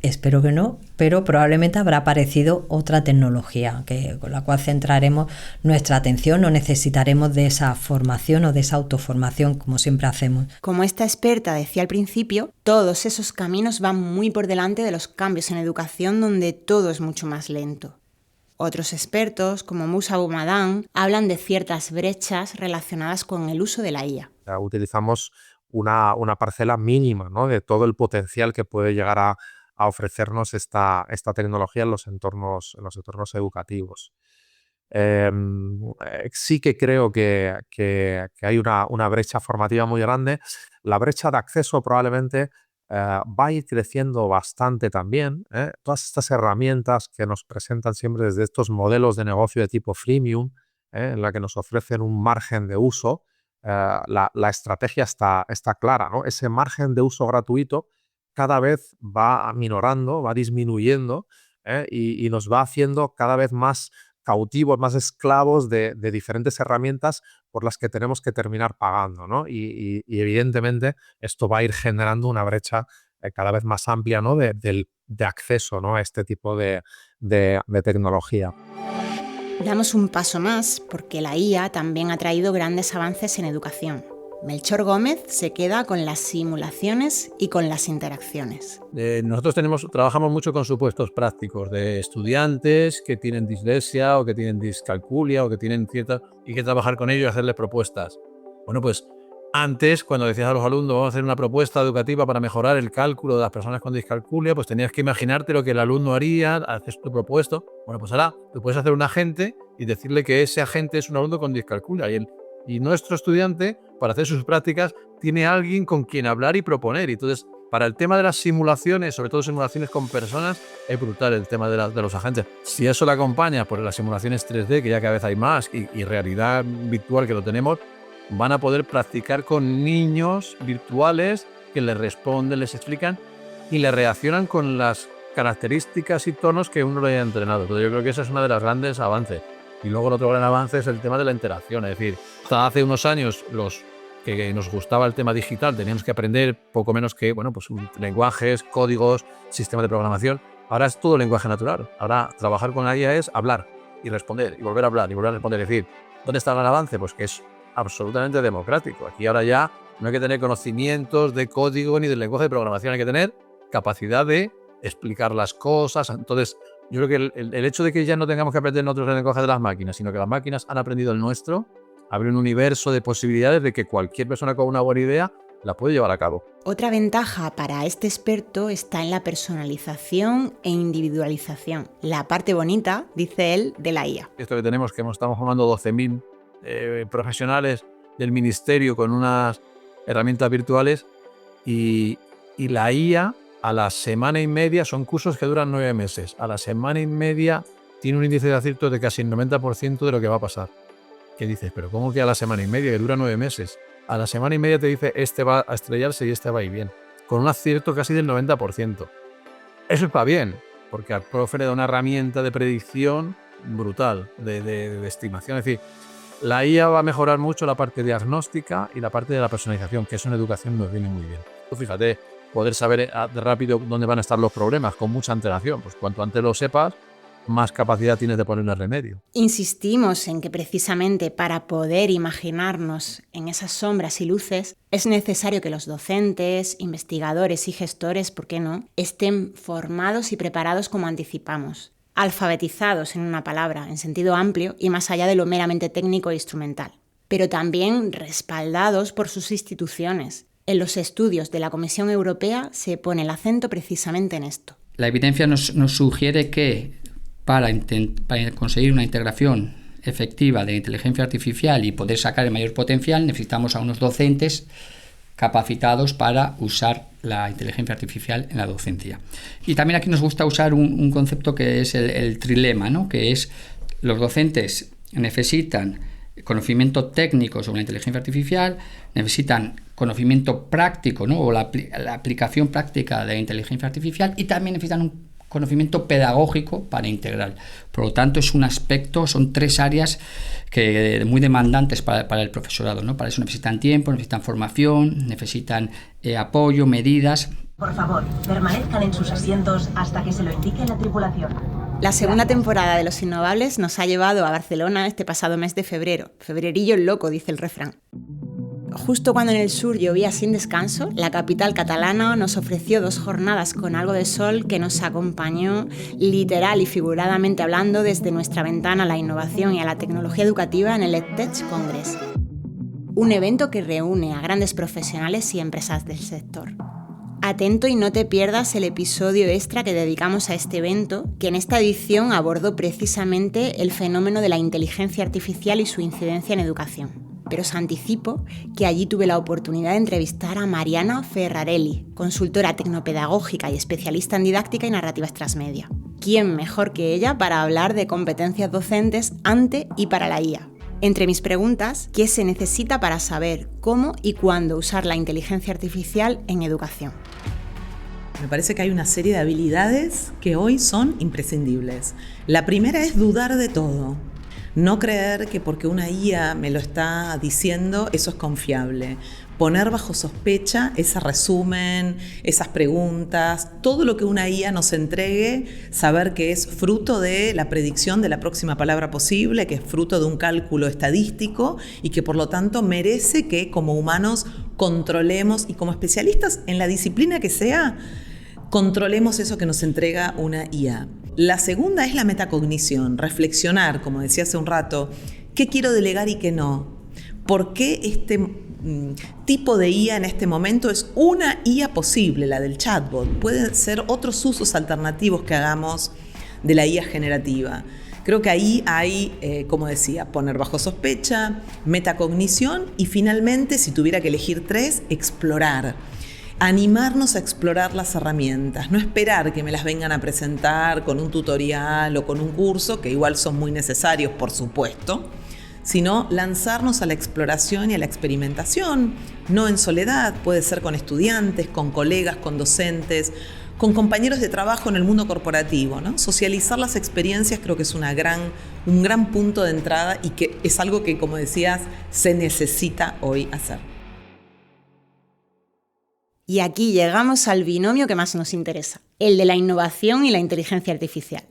Espero que no, pero probablemente habrá aparecido otra tecnología con la cual centraremos nuestra atención. No necesitaremos de esa formación o de esa autoformación como siempre hacemos. Como esta experta decía al principio, todos esos caminos van muy por delante de los cambios en educación donde todo es mucho más lento. Otros expertos, como Moussa Boumadane, hablan de ciertas brechas relacionadas con el uso de la IA. Utilizamos una parcela mínima, ¿no?, de todo el potencial que puede llegar a ofrecernos esta tecnología en los entornos educativos. Sí que creo que hay una brecha formativa muy grande. La brecha de acceso probablemente va a ir creciendo bastante también. Todas estas herramientas que nos presentan siempre desde estos modelos de negocio de tipo freemium, en la que nos ofrecen un margen de uso, la estrategia está clara, ¿no? Ese margen de uso gratuito cada vez va aminorando, va disminuyendo y nos va haciendo cada vez más cautivos, más esclavos de diferentes herramientas por las que tenemos que terminar pagando, ¿no? Y evidentemente esto va a ir generando una brecha cada vez más amplia, ¿no?, de acceso, ¿no?, a este tipo de tecnología. Damos un paso más porque la IA también ha traído grandes avances en educación. Melchor Gómez se queda con las simulaciones y con las interacciones. Nosotros trabajamos mucho con supuestos prácticos de estudiantes que tienen dislexia o que tienen discalculia o que tienen y que trabajar con ellos y hacerles propuestas. Bueno, pues Antes, cuando decías a los alumnos, vamos a hacer una propuesta educativa para mejorar el cálculo de las personas con discalculia, pues tenías que imaginarte lo que el alumno haría, haces tu propuesta. Bueno, pues ahora tú puedes hacer un agente y decirle que ese agente es un alumno con discalculia. Y nuestro estudiante, para hacer sus prácticas, tiene alguien con quien hablar y proponer. Y entonces, para el tema de las simulaciones, sobre todo simulaciones con personas, es brutal el tema de los agentes. Si eso le acompaña por las simulaciones 3D, que ya cada vez hay más, y realidad virtual que lo tenemos, van a poder practicar con niños virtuales que les responden, les explican y les reaccionan con las características y tonos que uno lo haya entrenado. Entonces yo creo que ese es uno de los grandes avances. Y luego el otro gran avance es el tema de la interacción. Es decir, hasta hace unos años los que nos gustaba el tema digital teníamos que aprender poco menos que pues, lenguajes, códigos, sistemas de programación. Ahora es todo lenguaje natural. Ahora trabajar con la IA es hablar y responder y volver a hablar y volver a responder. Es decir, ¿dónde está el gran avance? Pues que es absolutamente democrático. Aquí ahora ya no hay que tener conocimientos de código ni del lenguaje de programación, hay que tener capacidad de explicar las cosas. Entonces, yo creo que el hecho de que ya no tengamos que aprender nosotros el lenguaje de las máquinas, sino que las máquinas han aprendido el nuestro, abre un universo de posibilidades de que cualquier persona con una buena idea la puede llevar a cabo. Otra ventaja para este experto está en la personalización e individualización. La parte bonita, dice él, de la IA. Esto que tenemos, que estamos formando 12.000 profesionales del ministerio con unas herramientas virtuales y la IA a la semana y media, son cursos que duran 9 meses, a la semana y media tiene un índice de acierto de casi el 90% de lo que va a pasar. ¿Qué dices? ¿Pero cómo que a la semana y media? Que dura 9 meses. A la semana y media te dice este va a estrellarse y este va a ir bien, con un acierto casi del 90%. Eso está bien, porque al profe le da una herramienta de predicción brutal, de estimación. Es decir, la IA va a mejorar mucho la parte diagnóstica y la parte de la personalización, que eso en educación nos viene muy bien. Tú fíjate, poder saber rápido dónde van a estar los problemas con mucha antelación. Pues cuanto antes lo sepas, más capacidad tienes de ponerle remedio. Insistimos en que precisamente para poder imaginarnos en esas sombras y luces, es necesario que los docentes, investigadores y gestores, ¿por qué no?, estén formados y preparados como anticipamos. Alfabetizados, en una palabra, en sentido amplio y más allá de lo meramente técnico e instrumental, pero también respaldados por sus instituciones. En los estudios de la Comisión Europea se pone el acento precisamente en esto. La evidencia nos sugiere que para conseguir una integración efectiva de inteligencia artificial y poder sacar el mayor potencial, necesitamos a unos docentes capacitados para usar la inteligencia artificial en la docencia. Y también aquí nos gusta usar un concepto que es el trilema, ¿no? Que es los docentes necesitan conocimiento técnico sobre la inteligencia artificial, necesitan conocimiento práctico, ¿no? O la aplicación práctica de la inteligencia artificial, y también necesitan un conocimiento pedagógico para integrar. Por lo tanto, es un aspecto, son 3 áreas muy demandantes para el profesorado, ¿no? Para eso necesitan tiempo, necesitan formación, necesitan apoyo, medidas. Por favor, permanezcan en sus asientos hasta que se lo indique la tripulación. La segunda temporada de Los Innovables nos ha llevado a Barcelona este pasado mes de febrero. Febrerillo loco, dice el refrán. Justo cuando en el sur llovía sin descanso, la capital catalana nos ofreció 2 jornadas con algo de sol que nos acompañó literal y figuradamente hablando desde nuestra ventana a la innovación y a la tecnología educativa en el EdTech Congress. Un evento que reúne a grandes profesionales y empresas del sector. Atento y no te pierdas el episodio extra que dedicamos a este evento, que en esta edición abordó precisamente el fenómeno de la inteligencia artificial y su incidencia en educación. Pero os anticipo que allí tuve la oportunidad de entrevistar a Mariana Ferrarelli, consultora tecnopedagógica y especialista en didáctica y narrativas transmedia. ¿Quién mejor que ella para hablar de competencias docentes ante y para la IA? Entre mis preguntas, ¿qué se necesita para saber cómo y cuándo usar la inteligencia artificial en educación? Me parece que hay una serie de habilidades que hoy son imprescindibles. La primera es dudar de todo. No creer que porque una IA me lo está diciendo, eso es confiable. Poner bajo sospecha ese resumen, esas preguntas, todo lo que una IA nos entregue, saber que es fruto de la predicción de la próxima palabra posible, que es fruto de un cálculo estadístico y que por lo tanto merece que como humanos controlemos y como especialistas en la disciplina que sea, controlemos eso que nos entrega una IA. La segunda es la metacognición, reflexionar, como decía hace un rato, qué quiero delegar y qué no. ¿Por qué tipo de IA en este momento es una IA posible, la del chatbot. Pueden ser otros usos alternativos que hagamos de la IA generativa. Creo que ahí hay, como decía, poner bajo sospecha, metacognición y finalmente, si tuviera que elegir 3, explorar. Animarnos a explorar las herramientas, no esperar que me las vengan a presentar con un tutorial o con un curso, que igual son muy necesarios, por supuesto, sino lanzarnos a la exploración y a la experimentación, no en soledad, puede ser con estudiantes, con colegas, con docentes, con compañeros de trabajo en el mundo corporativo, ¿no? Socializar las experiencias creo que es un gran punto de entrada y que es algo que, como decías, se necesita hoy hacer. Y aquí llegamos al binomio que más nos interesa, el de la innovación y la inteligencia artificial.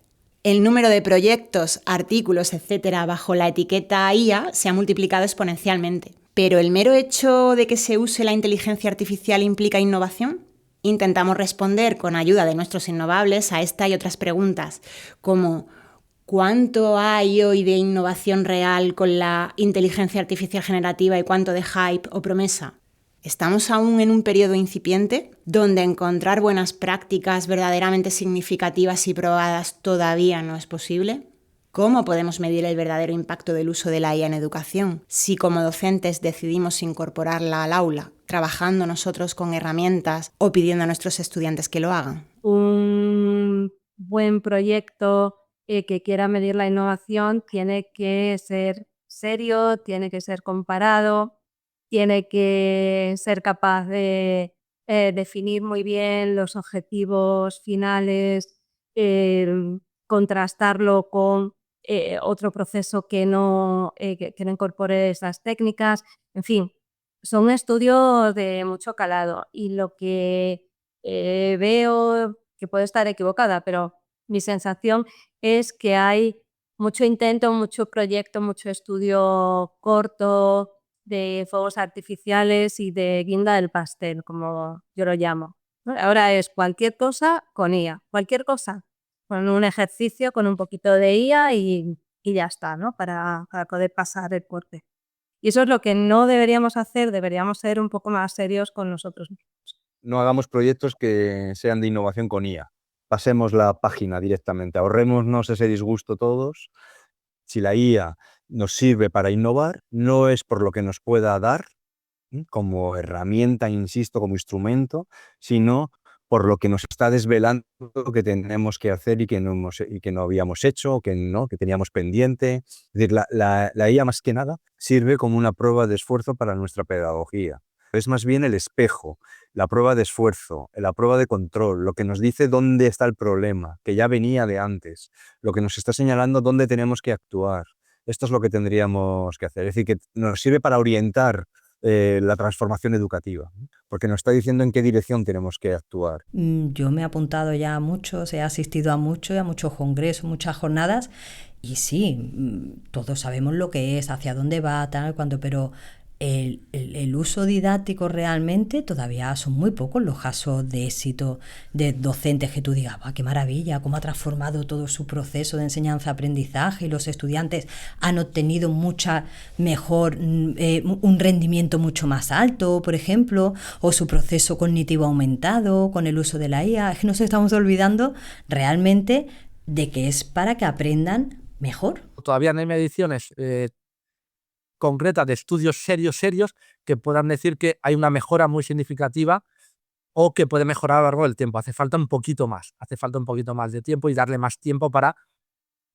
El número de proyectos, artículos, etcétera, bajo la etiqueta IA se ha multiplicado exponencialmente. ¿Pero el mero hecho de que se use la inteligencia artificial implica innovación? Intentamos responder con ayuda de nuestros innovables a esta y otras preguntas, como ¿cuánto hay hoy de innovación real con la inteligencia artificial generativa y cuánto de hype o promesa? ¿Estamos aún en un periodo incipiente donde encontrar buenas prácticas verdaderamente significativas y probadas todavía no es posible? ¿Cómo podemos medir el verdadero impacto del uso de la IA en educación si como docentes decidimos incorporarla al aula, trabajando nosotros con herramientas o pidiendo a nuestros estudiantes que lo hagan? Un buen proyecto que quiera medir la innovación tiene que ser serio, tiene que ser comparado, tiene que ser capaz de definir muy bien los objetivos finales, contrastarlo con otro proceso que no incorpore esas técnicas. En fin, son estudios de mucho calado y lo que veo, que puedo estar equivocada, pero mi sensación es que hay mucho intento, mucho proyecto, mucho estudio corto de fuegos artificiales y de guinda del pastel, como yo lo llamo. Ahora es cualquier cosa con IA, cualquier cosa, con un ejercicio, con un poquito de IA y ya está, ¿no? Para poder pasar el corte. Y eso es lo que no deberíamos hacer, deberíamos ser un poco más serios con nosotros mismos. No hagamos proyectos que sean de innovación con IA. Pasemos la página directamente, ahorrémonos ese disgusto todos. Si la IA nos sirve para innovar, no es por lo que nos pueda dar como herramienta, insisto, como instrumento, sino por lo que nos está desvelando que tenemos que hacer y que no habíamos hecho, que teníamos pendiente. Es decir, la IA más que nada sirve como una prueba de esfuerzo para nuestra pedagogía. Es más bien el espejo, la prueba de esfuerzo, la prueba de control, lo que nos dice dónde está el problema, que ya venía de antes, lo que nos está señalando dónde tenemos que actuar. Esto es lo que tendríamos que hacer, es decir, que nos sirve para orientar la transformación educativa, porque nos está diciendo en qué dirección tenemos que actuar. Yo me he apuntado ya a muchos, he asistido a muchos congresos, muchas jornadas, y sí, todos sabemos lo que es, hacia dónde va, tal, cuánto, pero el uso didáctico realmente todavía son muy pocos los casos de éxito de docentes que tú digas, qué maravilla, cómo ha transformado todo su proceso de enseñanza-aprendizaje y los estudiantes han obtenido mucha mejor, un rendimiento mucho más alto, por ejemplo, o su proceso cognitivo aumentado con el uso de la IA. Es que nos estamos olvidando realmente de que es para que aprendan mejor. Todavía no hay mediciones concretas de estudios serios que puedan decir que hay una mejora muy significativa o que puede mejorar a lo largo del tiempo. Hace falta un poquito más de tiempo y darle más tiempo para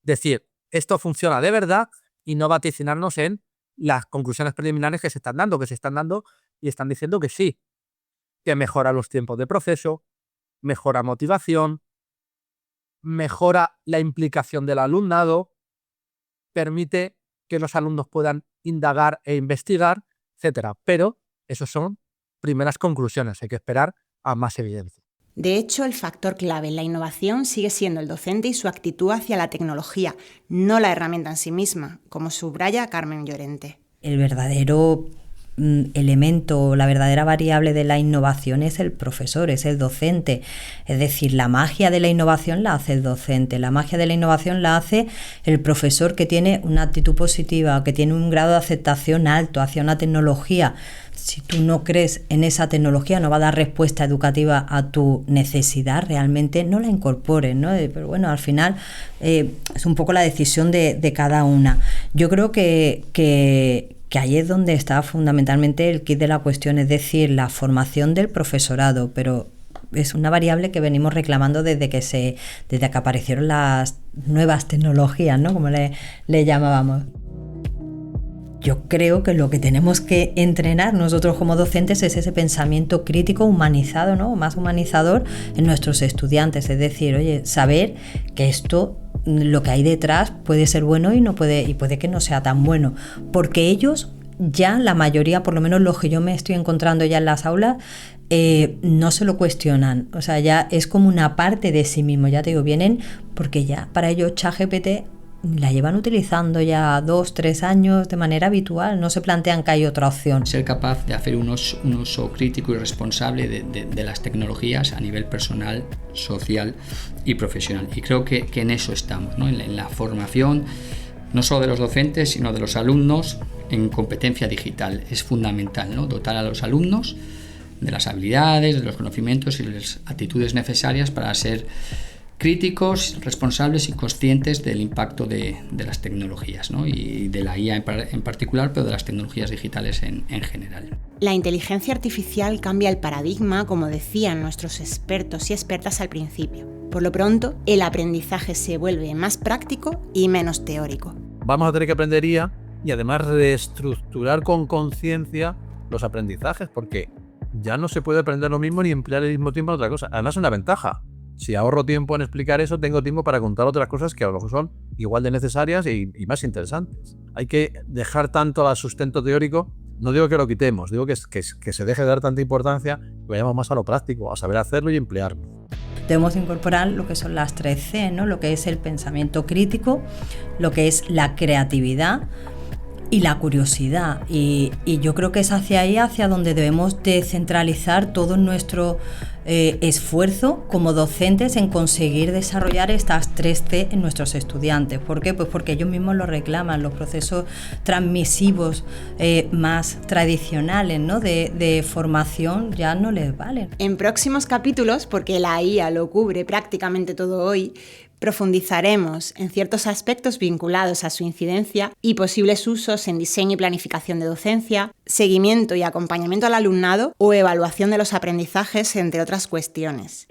decir esto funciona de verdad y no vaticinarnos en las conclusiones preliminares que se están dando y están diciendo que sí, que mejora los tiempos de proceso, mejora motivación, mejora la implicación del alumnado, permite que los alumnos puedan indagar e investigar, etcétera. Pero esos son primeras conclusiones, hay que esperar a más evidencia. De hecho, el factor clave en la innovación sigue siendo el docente y su actitud hacia la tecnología, no la herramienta en sí misma, como subraya Carmen Llorente. El verdadero elemento, la verdadera variable de la innovación es el profesor, es el docente. Es decir, la magia de la innovación la hace el docente, la magia de la innovación la hace el profesor que tiene una actitud positiva, que tiene un grado de aceptación alto hacia una tecnología. Si tú no crees en esa tecnología, no va a dar respuesta educativa a tu necesidad, realmente no la incorpores, ¿no? Pero bueno, al final es un poco la decisión de cada una. Yo creo que ahí es donde está fundamentalmente el quid de la cuestión, es decir, la formación del profesorado, pero es una variable que venimos reclamando desde que aparecieron las nuevas tecnologías, ¿no? Como le llamábamos. Yo creo que lo que tenemos que entrenar nosotros como docentes es ese pensamiento crítico humanizado, ¿no? Más humanizador en nuestros estudiantes, es decir, oye, saber que esto, lo que hay detrás puede ser bueno y puede que no sea tan bueno, porque ellos ya, la mayoría, por lo menos los que yo me estoy encontrando ya en las aulas, no se lo cuestionan, o sea, ya es como una parte de sí mismo, ya te digo, vienen porque ya para ellos ChatGPT la llevan utilizando ya 2-3 años de manera habitual, no se plantean que hay otra opción. Ser capaz de hacer un uso crítico y responsable de las tecnologías a nivel personal, social y profesional. Y creo que en eso estamos, ¿no? En la formación, no solo de los docentes, sino de los alumnos en competencia digital. Es fundamental, ¿no? Dotar a los alumnos de las habilidades, de los conocimientos y las actitudes necesarias para ser críticos, responsables y conscientes del impacto de las tecnologías, ¿no? Y de la IA en particular, pero de las tecnologías digitales en general. La inteligencia artificial cambia el paradigma, como decían nuestros expertos y expertas al principio. Por lo pronto, el aprendizaje se vuelve más práctico y menos teórico. Vamos a tener que aprender IA y además reestructurar con conciencia los aprendizajes, porque ya no se puede aprender lo mismo ni emplear el mismo tiempo en otra cosa. Además es una ventaja. Si ahorro tiempo en explicar eso, tengo tiempo para contar otras cosas que a lo mejor son igual de necesarias y más interesantes. Hay que dejar tanto al sustento teórico, no digo que lo quitemos, digo que se deje de dar tanta importancia y vayamos más a lo práctico, a saber hacerlo y emplearlo. Debemos incorporar lo que son las 3C, ¿no? Lo que es el pensamiento crítico, lo que es la creatividad y la curiosidad. Y yo creo que es hacia ahí, hacia donde debemos de centralizar todo nuestro esfuerzo como docentes en conseguir desarrollar estas 3C en nuestros estudiantes. ¿Por qué? Pues porque ellos mismos lo reclaman, los procesos transmisivos más tradicionales, ¿no? de formación ya no les valen. En próximos capítulos, porque la IA lo cubre prácticamente todo hoy, profundizaremos en ciertos aspectos vinculados a su incidencia y posibles usos en diseño y planificación de docencia, seguimiento y acompañamiento al alumnado o evaluación de los aprendizajes, entre otras cuestiones.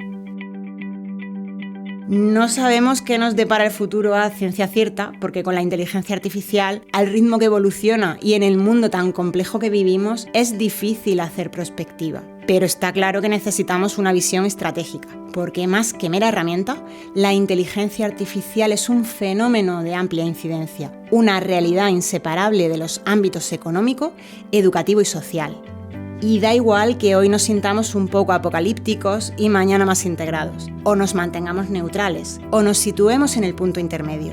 No sabemos qué nos depara el futuro a ciencia cierta, porque con la inteligencia artificial, al ritmo que evoluciona y en el mundo tan complejo que vivimos, es difícil hacer prospectiva. Pero está claro que necesitamos una visión estratégica, porque más que mera herramienta, la inteligencia artificial es un fenómeno de amplia incidencia, una realidad inseparable de los ámbitos económico, educativo y social. Y da igual que hoy nos sintamos un poco apocalípticos y mañana más integrados, o nos mantengamos neutrales, o nos situemos en el punto intermedio.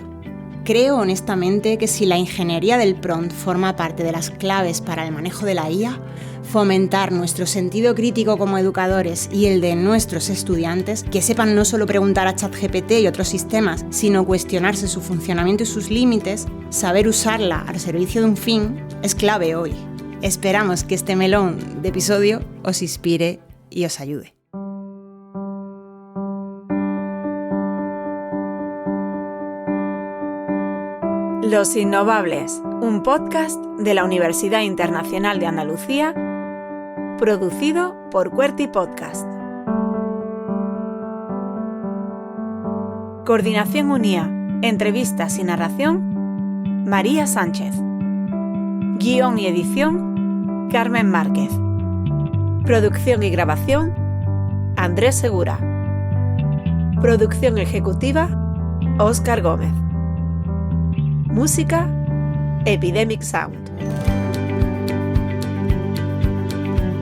Creo honestamente que si la ingeniería del prompt forma parte de las claves para el manejo de la IA, fomentar nuestro sentido crítico como educadores y el de nuestros estudiantes, que sepan no solo preguntar a ChatGPT y otros sistemas, sino cuestionarse su funcionamiento y sus límites, saber usarla al servicio de un fin, es clave hoy. Esperamos que este melón de episodio os inspire y os ayude. Los Innovables, un podcast de la Universidad Internacional de Andalucía, producido por QWERTY Podcast. Coordinación UNIA, entrevistas y narración, María Sánchez. Guión y edición, Carmen Márquez. Producción y grabación, Andrés Segura. Producción ejecutiva, Óscar Gómez. Música, Epidemic Sound.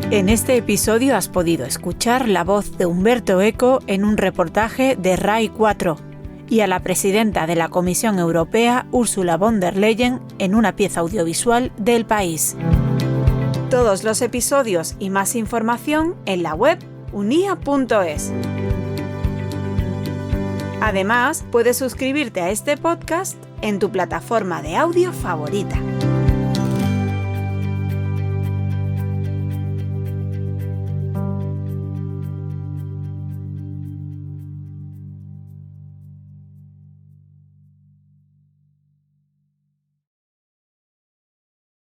En este episodio has podido escuchar la voz de Humberto Eco en un reportaje de RAI 4 y a la presidenta de la Comisión Europea, Ursula von der Leyen, en una pieza audiovisual del País. Todos los episodios y más información en la web unia.es. Además, puedes suscribirte a este podcast en tu plataforma de audio favorita.